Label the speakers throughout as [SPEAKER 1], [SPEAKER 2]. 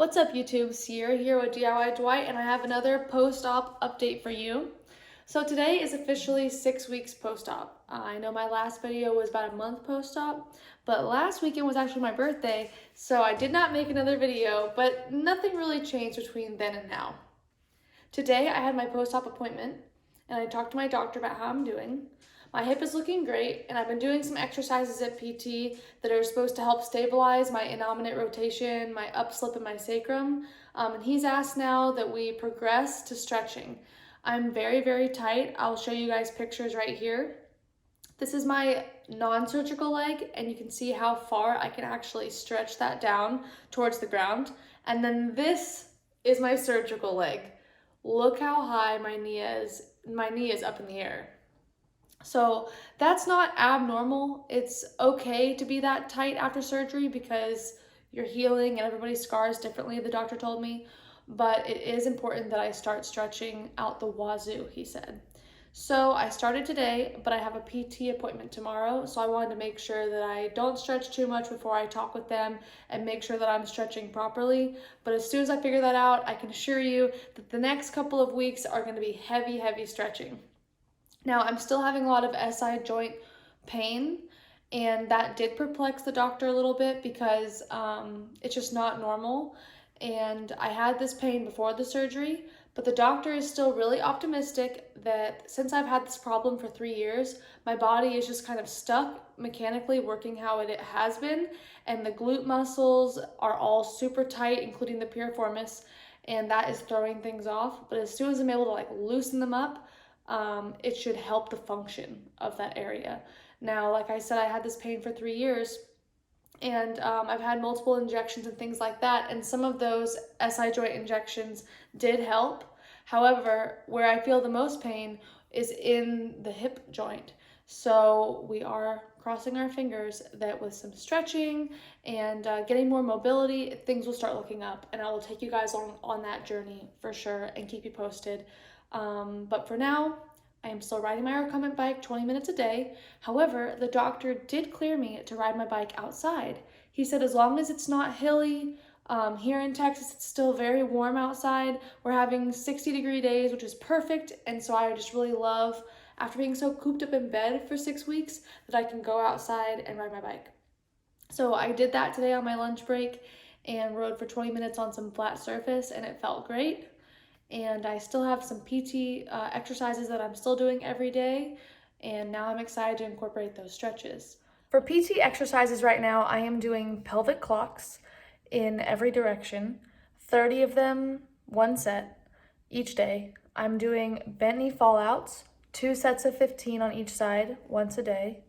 [SPEAKER 1] What's up YouTube, Sierra here with DIY Dwight, and I have another post-op update for you. So today is officially 6 weeks post-op. I know my last video was about a month post-op, but last weekend was actually my birthday, so I did not make another video, but nothing really changed between then and now. Today I had my post-op appointment, and I talked to my doctor about how I'm doing. My hip is looking great, and I've been doing some exercises at PT that are supposed to help stabilize my innominate rotation, my upslip, and my sacrum. And he's asked now that we progress to stretching. I'm very, very tight. I'll show you guys pictures right here. This is my non-surgical leg, and you can see how far I can actually stretch that down towards the ground. And then this is my surgical leg. Look how high my knee is. My knee is up in the air. So that's not abnormal. It's okay to be that tight after surgery because you're healing and everybody scars differently, the doctor told me. But it is important that I start stretching out the wazoo, he said. So I started today, but I have a PT appointment tomorrow. So I wanted to make sure that I don't stretch too much before I talk with them and make sure that I'm stretching properly. But as soon as I figure that out, I can assure you that the next couple of weeks are going to be heavy, heavy stretching. Now, I'm still having a lot of SI joint pain, and that did perplex the doctor a little bit because it's just not normal. And I had this pain before the surgery, but the doctor is still really optimistic that since I've had this problem for 3 years, my body is just kind of stuck mechanically working how it has been, and the glute muscles are all super tight, including the piriformis, and that is throwing things off. But as soon as I'm able to loosen them up, it should help the function of that area. Now, like I said, I had this pain for 3 years, and I've had multiple injections and things like that, and some of those SI joint injections did help. However, where I feel the most pain is in the hip joint. So we are crossing our fingers that with some stretching and getting more mobility, things will start looking up, and I will take you guys on that journey for sure and keep you posted. But for now, I am still riding my recumbent bike 20 minutes a day. However, the doctor did clear me to ride my bike outside. He said as long as it's not hilly, here in Texas, it's still very warm outside. We're having 60-degree days, which is perfect. And so I just really love, after being so cooped up in bed for 6 weeks, that I can go outside and ride my bike. So I did that today on my lunch break and rode for 20 minutes on some flat surface, and it felt great. And I still have some PT exercises that I'm still doing every day, and now I'm excited to incorporate those stretches. For PT exercises right now, I am doing pelvic clocks in every direction, 30 of them, 1 set each day. I'm doing bent knee fallouts, 2 sets of 15 on each side, once a day.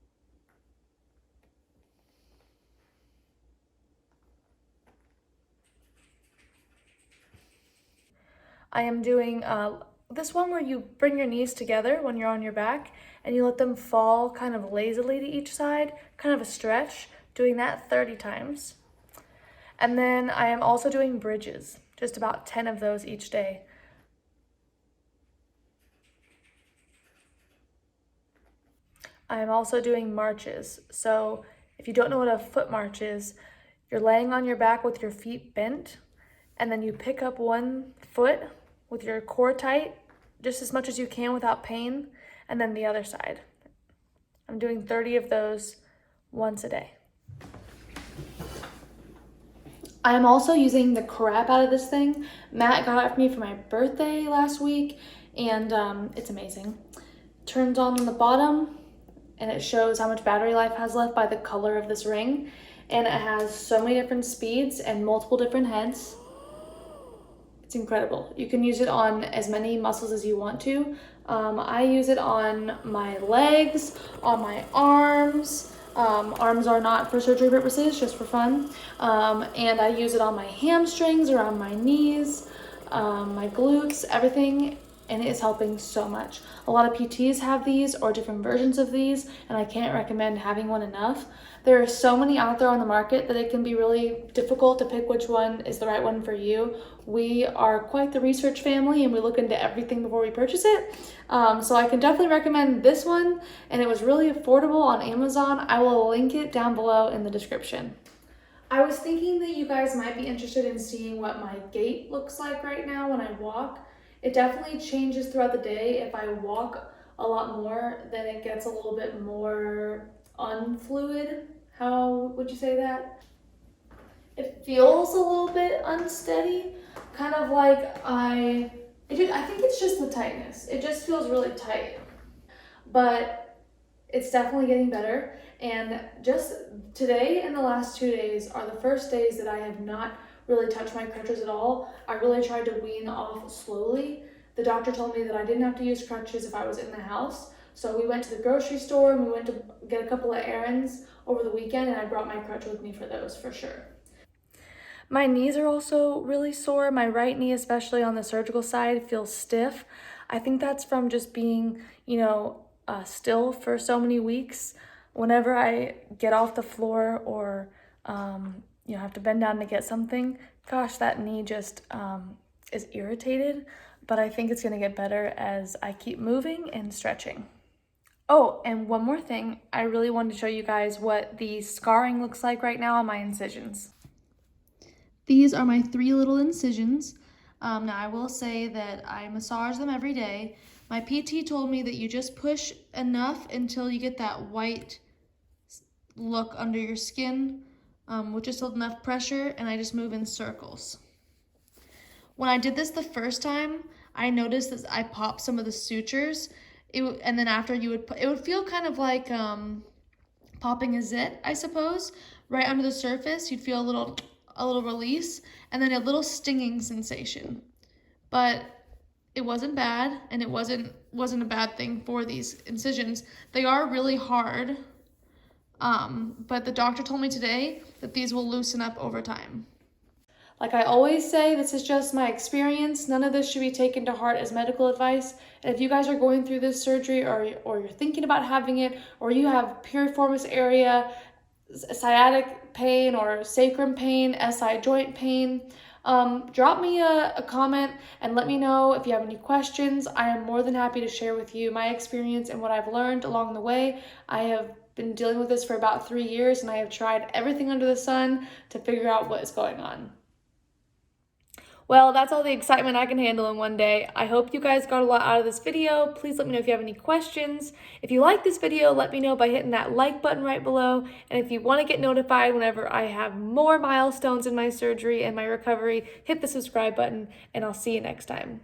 [SPEAKER 1] I am doing this one where you bring your knees together when you're on your back and you let them fall kind of lazily to each side, kind of a stretch, doing that 30 times. And then I am also doing bridges, just about 10 of those each day. I am also doing marches. So if you don't know what a foot march is, you're laying on your back with your feet bent, and then you pick up one foot with your core tight, just as much as you can without pain, and then the other side. I'm doing 30 of those once a day. I am also using the crap out of this thing. Matt got it for me for my birthday last week, and it's amazing. Turns on the bottom, and it shows how much battery life has left by the color of this ring, and it has so many different speeds and multiple different heads. It's incredible. You can use it on as many muscles as you want to. I use it on my legs, on my arms. Arms are not for surgery purposes, just for fun. And I use it on my hamstrings, around my knees, my glutes, everything. And it is helping so much. A lot of PTs have these or different versions of these, and I can't recommend having one enough. There are so many out there on the market that it can be really difficult to pick which one is the right one for you. We are quite the research family, and we look into everything before we purchase it. So I can definitely recommend this one, and it was really affordable on Amazon. I will link it down below in the description. I was thinking that you guys might be interested in seeing what my gait looks like right now when I walk. It definitely changes throughout the day. If I walk a lot more, then it gets a little bit more unfluid. How would you say that? It feels a little bit unsteady, kind of like I think it's just the tightness. It just feels really tight. But it's definitely getting better. And just today and the last 2 days are the first days that I have not really touched my crutches at all. I really tried to wean off slowly. The doctor told me that I didn't have to use crutches if I was in the house. So we went to the grocery store and we went to get a couple of errands over the weekend, and I brought my crutch with me for those for sure. My knees are also really sore. My right knee, especially on the surgical side, feels stiff. I think that's from just being, still for so many weeks. Whenever I get off the floor or, have to bend down to get something, gosh, that knee just is irritated. But I think it's gonna get better as I keep moving and stretching. Oh, and one more thing. I really wanted to show you guys what the scarring looks like right now on my incisions. These are my 3 little incisions. Now I will say that I massage them every day. My PT told me that you just push enough until you get that white look under your skin, with just enough pressure, and I just move in circles. When I did this the first time, I noticed that I popped some of the sutures, and then after it would feel kind of like popping a zit, I suppose, right under the surface. You'd feel a little release, and then a little stinging sensation. But it wasn't bad, and it wasn't a bad thing for these incisions. They are really hard, but the doctor told me today that these will loosen up over time. Like I always say, this is just my experience. None of this should be taken to heart as medical advice. And if you guys are going through this surgery, or you're thinking about having it, or you have piriformis area, sciatic pain, or sacrum pain, SI joint pain, drop me a comment and let me know if you have any questions. I am more than happy to share with you my experience and what I've learned along the way. I have been dealing with this for about 3 years, and I have tried everything under the sun to figure out what is going on. Well, that's all the excitement I can handle in one day. I hope you guys got a lot out of this video. Please let me know if you have any questions. If you like this video, let me know by hitting that like button right below. And if you want to get notified whenever I have more milestones in my surgery and my recovery, hit the subscribe button, and I'll see you next time.